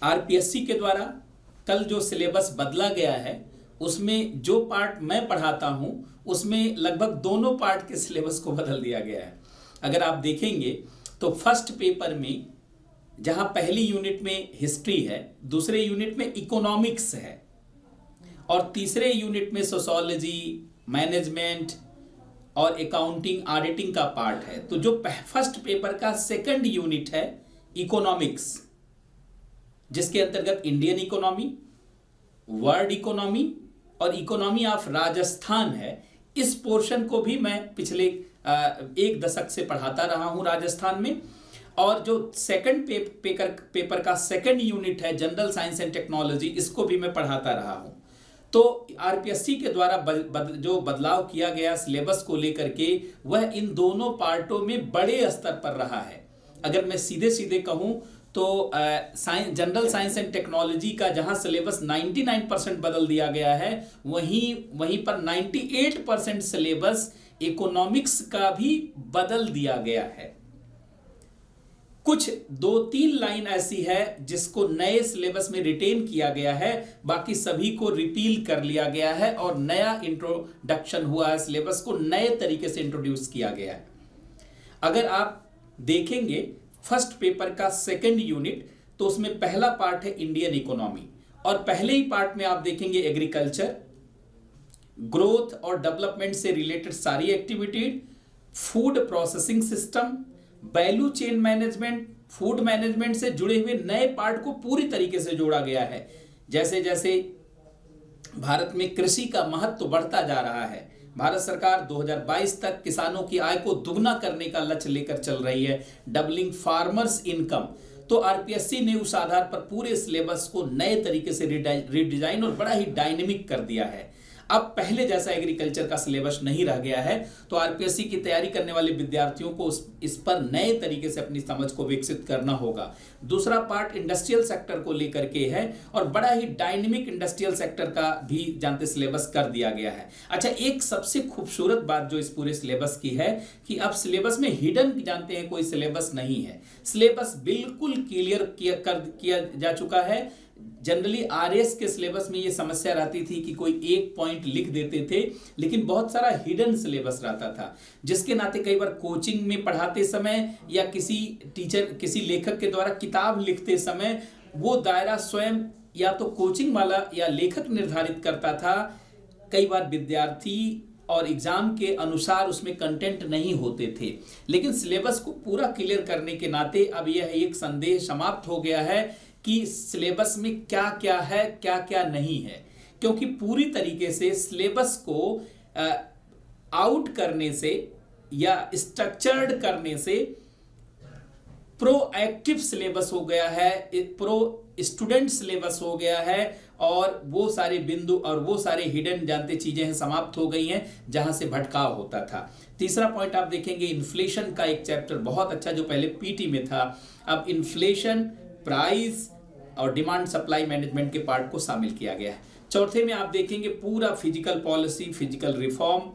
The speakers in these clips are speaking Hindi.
आरपीएससी के द्वारा कल जो सिलेबस बदला गया है उसमें जो पार्ट मैं पढ़ाता हूं उसमें लगभग दोनों पार्ट के सिलेबस को बदल दिया गया है। अगर आप देखेंगे तो फर्स्ट पेपर में जहां पहली यूनिट में हिस्ट्री है, दूसरे यूनिट में इकोनॉमिक्स है और तीसरे यूनिट में सोशोलॉजी, मैनेजमेंट और अकाउंटिंग ऑडिटिंग का पार्ट है। तो जो फर्स्ट पेपर का सेकंड यूनिट है इकोनॉमिक्स, जिसके अंतर्गत इंडियन इकोनॉमी, वर्ल्ड इकोनॉमी और इकोनॉमी ऑफ राजस्थान है, इस पोर्शन को भी मैं पिछले एक दशक से पढ़ाता रहा हूं राजस्थान में। और जो सेकंड पेपर का सेकंड यूनिट है जनरल साइंस एंड टेक्नोलॉजी, इसको भी मैं पढ़ाता रहा हूं। तो आरपीएससी के द्वारा जो बदलाव किया गया सिलेबस को लेकर के, वह इन दोनों पार्टों में बड़े स्तर पर रहा है। अगर मैं सीधे सीधे कहूं तो जनरल साइंस एंड टेक्नोलॉजी का जहां सिलेबस 99% बदल दिया गया है, वहीं पर 98% सिलेबस इकोनॉमिक्स का भी बदल दिया गया है। कुछ 2-3 लाइन ऐसी है जिसको नए सिलेबस में रिटेन किया गया है, बाकी सभी को रिपील कर लिया गया है और नया इंट्रोडक्शन हुआ है, सिलेबस को नए तरीके से इंट्रोड्यूस किया गया है। अगर आप देखेंगे फर्स्ट पेपर का सेकंड यूनिट, तो उसमें पहला पार्ट है इंडियन इकोनॉमी और पहले ही पार्ट में आप देखेंगे एग्रीकल्चर, ग्रोथ और डेवलपमेंट से रिलेटेड सारी activity, food processing system, value chain management, food management से जुड़े हुए नए पार्ट को पूरी तरीके से जोड़ा गया है। जैसे जैसे भारत में कृषि का महत्व बढ़ता जा रहा है, भारत सरकार 2022 तक किसानों की आय को दुगना करने का लक्ष्य लेकर चल रही है, डबलिंग फार्मर्स इनकम। तो आरपीएससी ने उस आधार पर पूरे सिलेबस को नए तरीके से रिडिजाइन और बड़ा ही डायनेमिक कर दिया है। अब पहले जैसा एग्रीकल्चर का सिलेबस नहीं रह गया है, तो आरपीएससी की तैयारी करने वाले विद्यार्थियों को इस पर नए तरीके से अपनी समझ को विकसित करना होगा। दूसरा पार्ट इंडस्ट्रियल सेक्टर को लेकर के है और बड़ा ही डायनेमिक इंडस्ट्रियल सेक्टर का भी जानते सिलेबस कर दिया गया है। अच्छा, एक सबसे खूबसूरत बात जो इस पूरे सिलेबस की है कि अब सिलेबस में हिडन जानते हैं कोई सिलेबस नहीं है, सिलेबस बिल्कुल क्लियर किया जा चुका है। जनरली आरएस के सिलेबस में ये समस्या रहती थी कि कोई एक पॉइंट लिख देते थे, लेकिन बहुत सारा हिडन सिलेबस रहता था, जिसके नाते कई बार कोचिंग में पढ़ाते समय या किसी लेखक के द्वारा किताब लिखते समय वो दायरा स्वयं या तो कोचिंग वाला या लेखक निर्धारित करता था। कई बार विद्यार्थी और एग्जाम के अनुसार उसमें कंटेंट नहीं होते थे, लेकिन सिलेबस को पूरा क्लियर करने के नाते अब यह एक संदेह समाप्त हो गया है कि सिलेबस में क्या क्या है, क्या क्या नहीं है, क्योंकि पूरी तरीके से सिलेबस को आउट करने से या स्ट्रक्चर्ड करने से प्रोएक्टिव सिलेबस हो गया है, प्रो स्टूडेंट सिलेबस हो गया है और वो सारे बिंदु और वो सारे हिडन जानते चीजें हैं समाप्त हो गई हैं जहां से भटकाव होता था। तीसरा पॉइंट आप देखेंगे इन्फ्लेशन का एक चैप्टर बहुत अच्छा जो पहले पीटी में था, अब इन्फ्लेशन, प्राइस और डिमांड सप्लाई मैनेजमेंट के पार्ट को शामिल किया गया है। चौथे में आप देखेंगे पूरा फिजिकल पॉलिसी, फिजिकल रिफॉर्म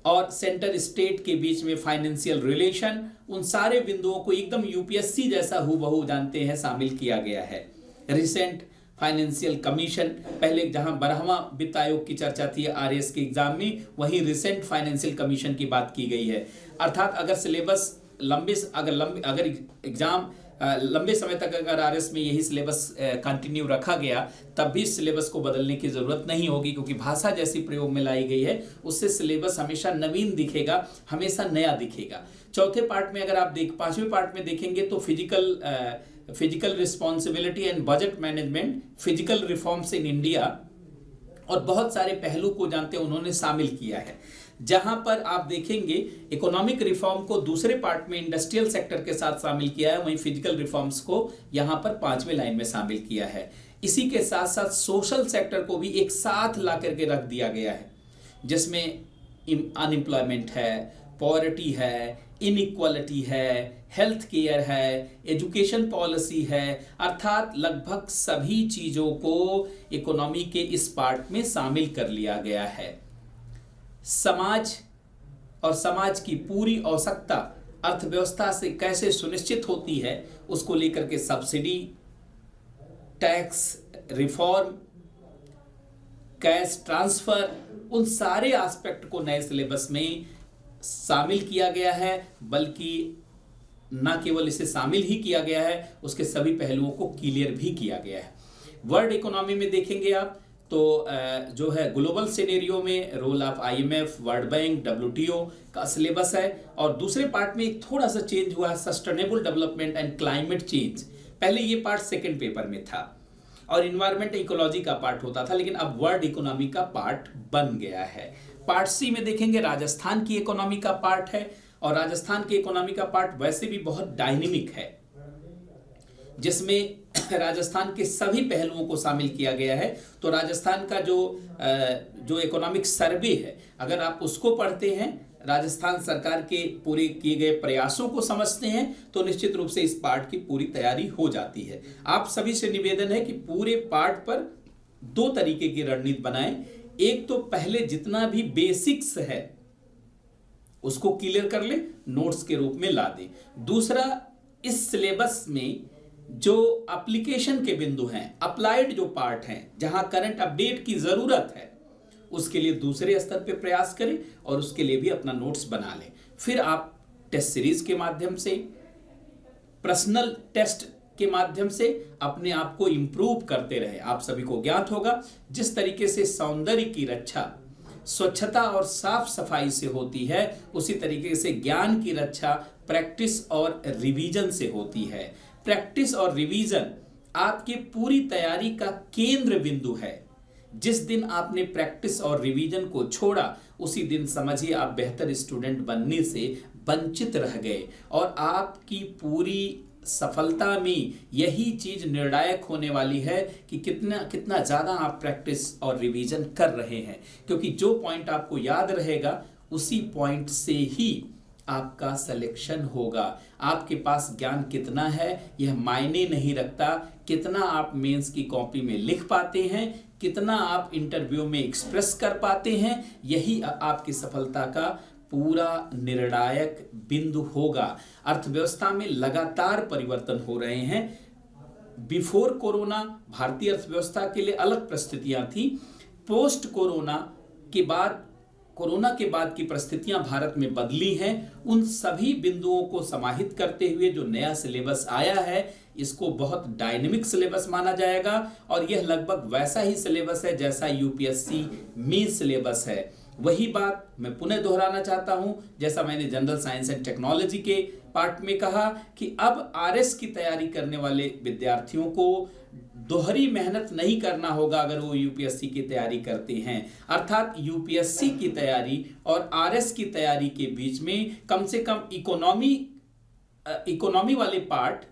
और सेंटर स्टेट के बीच में फाइनेंशियल रिलेशन, उन सारे बिंदुओं को एकदम यूपीएससी जैसा हूबहू जानते हैं शामिल किया गया है। रिसेंट फाइनेंशियल कमीशन, पहले जहां 12वां वित्त आयोग की चर्चा थी आरएस के एग्जाम में, वहीं रिसेंट फाइनेंशियल कमीशन की बात की गई है। अर्थात अगर सिलेबस अगर एग्जाम लंबे समय तक अगर आरएस में यही सिलेबस कंटिन्यू रखा गया, तब भी सिलेबस को बदलने की जरूरत नहीं होगी, क्योंकि भाषा जैसी प्रयोग में लाई गई है उससे सिलेबस हमेशा नवीन दिखेगा, हमेशा नया दिखेगा। चौथे पार्ट में अगर आप 5वें पार्ट में देखेंगे तो physical responsibility and budget management, physical reforms in India और बहुत सारे पहलू को जानते उन्होंने शामिल किया है। जहां पर आप देखेंगे इकोनॉमिक रिफॉर्म को दूसरे पार्ट में इंडस्ट्रियल सेक्टर के साथ शामिल किया है, वहीं फिजिकल रिफॉर्म्स को यहां पर 5वें लाइन में शामिल किया है। इसी के साथ साथ सोशल सेक्टर को भी एक साथ ला करके रख दिया गया है, जिसमें अनएम्प्लॉयमेंट है, पॉवर्टी है, इनइक्वालिटी है, हेल्थ केयर है, एजुकेशन पॉलिसी है, अर्थात लगभग सभी चीजों को इकोनॉमी के इस पार्ट में शामिल कर लिया गया है। समाज और समाज की पूरी आवश्यकता अर्थव्यवस्था से कैसे सुनिश्चित होती है, उसको लेकर के subsidy, tax reform, cash transfer, उन सारे एस्पेक्ट को नए सिलेबस में शामिल किया गया है। बल्कि ना केवल इसे शामिल ही किया गया है, उसके सभी पहलुओं को क्लियर भी किया गया है। वर्ल्ड इकोनॉमी में देखेंगे आप तो जो है ग्लोबल सिनेरियो में role of IMF, world bank, WTO का सिलेबस है। और दूसरे पार्ट में एक थोड़ा सा चेंज हुआ है, sustainable development and climate change. पहले ये पार्ट सेकंड पेपर में था और इन्वायरमेंट इकोलॉजी का पार्ट होता था, लेकिन अब वर्ल्ड इकोनॉमी का पार्ट बन गया है। पार्ट सी में देखेंगे राजस्थान की इकोनॉमी का पार्ट है, और राजस्थान की इकोनॉमी का पार्ट वैसे भी बहुत डायनेमिक है, जिसमें राजस्थान के सभी पहलुओं को शामिल किया गया है। तो राजस्थान का जो इकोनॉमिक सर्वे है, अगर आप उसको पढ़ते हैं, राजस्थान सरकार के पूरे किए गए प्रयासों को समझते हैं, तो निश्चित रूप से इस पार्ट की पूरी तैयारी हो जाती है। आप सभी से निवेदन है कि पूरे पार्ट पर 2 तरीके की रणनीति बनाएं। एक तो पहले जितना भी बेसिक्स है उसको क्लियर कर ले, नोट्स के रूप में ला दे। दूसरा, इस सिलेबस में जो एप्लीकेशन के बिंदु हैं, अप्लाइड जो पार्ट हैं, जहां करंट अपडेट की जरूरत है, उसके लिए दूसरे स्तर पे प्रयास करें और उसके लिए भी अपना नोट्स बना लें। फिर आप टेस्ट सीरीज के माध्यम से, पर्सनल टेस्ट के माध्यम से अपने आप को इंप्रूव करते रहे। आप सभी को ज्ञात होगा जिस तरीके से सौंदर्य की रक्षा स्वच्छता और साफ सफाई से होती है, उसी तरीके से ज्ञान की रक्षा प्रैक्टिस और रिवीजन से होती है। प्रैक्टिस और रिवीजन आपकी पूरी तैयारी का केंद्र बिंदु है। जिस दिन आपने प्रैक्टिस और रिवीजन को छोड़ा, उसी दिन समझिए आप बेहतर स्टूडेंट बनने से वंचित रह गए, और आपकी पूरी सफलता में यही चीज निर्णायक होने वाली है कि कितना ज्यादा आप प्रैक्टिस और रिवीजन कर रहे हैं। क्योंकि जो पॉइंट आपको याद रहेगा, उसी पॉइंट से ही आपका सिलेक्शन होगा। आपके पास ज्ञान कितना है यह मायने नहीं रखता, कितना आप मेंस की कॉपी में लिख पाते हैं, कितना आप इंटरव्यू में एक्सप्रेस कर पाते हैं, यही आपकी सफलता का पूरा निर्णायक बिंदु होगा। अर्थव्यवस्था में लगातार परिवर्तन हो रहे हैं। बिफोर कोरोना भारतीय अर्थव्यवस्था के लिए अलग परिस्थितियां थी। पोस्ट कोरोना के बाद, कोरोना के बाद की परिस्थितियां भारत में बदली हैं। उन सभी बिंदुओं को समाहित करते हुए जो नया सिलेबस आया है, इसको बहुत डायनेमिक सिलेबस माना जाएगा, और यह लगभग वैसा ही सिलेबस है जैसा यूपीएससी में सिलेबस है। वही बात मैं पुनः दोहराना चाहता हूं, जैसा मैंने जनरल साइंस एंड टेक्नोलॉजी के पार्ट में कहा कि अब आरएस की तैयारी करने वाले विद्यार्थियों को दोहरी मेहनत नहीं करना होगा अगर वो यूपीएससी की तैयारी करते हैं। अर्थात यूपीएससी की तैयारी और आरएस की तैयारी के बीच में कम से कम इकोनॉमी वाले पार्ट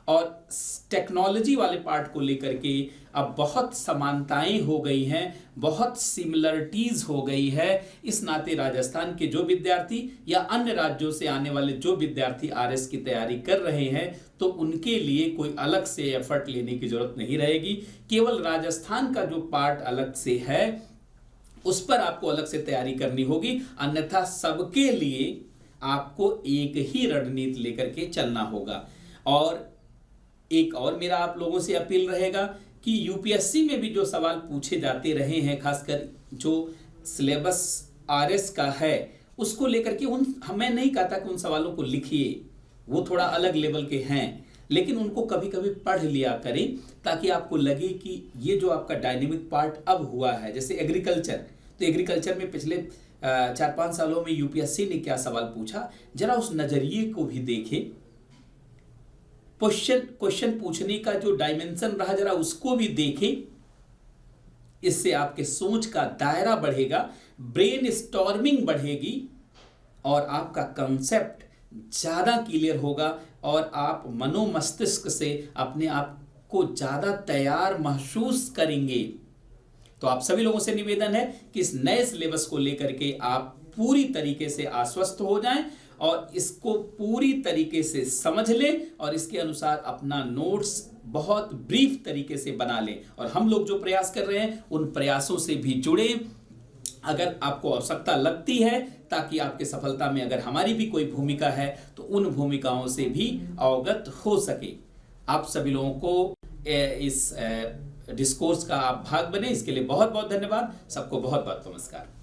और टेक्नोलॉजी वाले पार्ट को लेकर के अब बहुत समानताएं हो गई हैं, बहुत सिमिलरिटीज हो गई है। इस नाते राजस्थान के जो विद्यार्थी या अन्य राज्यों से आने वाले जो विद्यार्थी आरएस की तैयारी कर रहे हैं, तो उनके लिए कोई अलग से एफर्ट लेने की जरूरत नहीं रहेगी। केवल राजस्थान का जो पार्ट अलग से है उस पर आपको अलग से तैयारी करनी होगी, अन्यथा सबके लिए आपको एक ही रणनीति लेकर के चलना होगा। और एक और मेरा आप लोगों से अपील रहेगा कि यूपीएससी में भी जो सवाल पूछे जाते रहे हैं, खासकर जो सिलेबस आरएस का है, उसको लेकर के मैं नहीं कहता कि उन सवालों को लिखिए, वो थोड़ा अलग लेवल के हैं, लेकिन उनको कभी कभी पढ़ लिया करें ताकि आपको लगे कि ये जो आपका डायनेमिक पार्ट अब हुआ है। जैसे एग्रीकल्चर, तो एग्रीकल्चर में पिछले 4-5 सालों में यूपीएससी ने क्या सवाल पूछा, जरा उस नजरिए को भी देखें। क्वेश्चन पूछने का जो डायमेंशन रहा, जरा उसको भी देखें। इससे आपके सोच का दायरा बढ़ेगा, ब्रेन स्टॉर्मिंग बढ़ेगी और आपका कंसेप्ट ज्यादा क्लियर होगा और आप मनोमस्तिष्क से अपने आप को ज्यादा तैयार महसूस करेंगे। तो आप सभी लोगों से निवेदन है कि इस नए सिलेबस को लेकर के आप पूरी तरीके से आश्वस्त हो जाएं और इसको पूरी तरीके से समझ लें और इसके अनुसार अपना नोट्स बहुत ब्रीफ तरीके से बना लें। और हम लोग जो प्रयास कर रहे हैं उन प्रयासों से भी जुड़े अगर आपको आवश्यकता लगती है, ताकि आपके सफलता में अगर हमारी भी कोई भूमिका है तो उन भूमिकाओं से भी अवगत हो सके। आप सभी लोगों को इस डिस्कोर्स का आप भाग बने, इसके लिए बहुत बहुत धन्यवाद। सबको बहुत बहुत नमस्कार।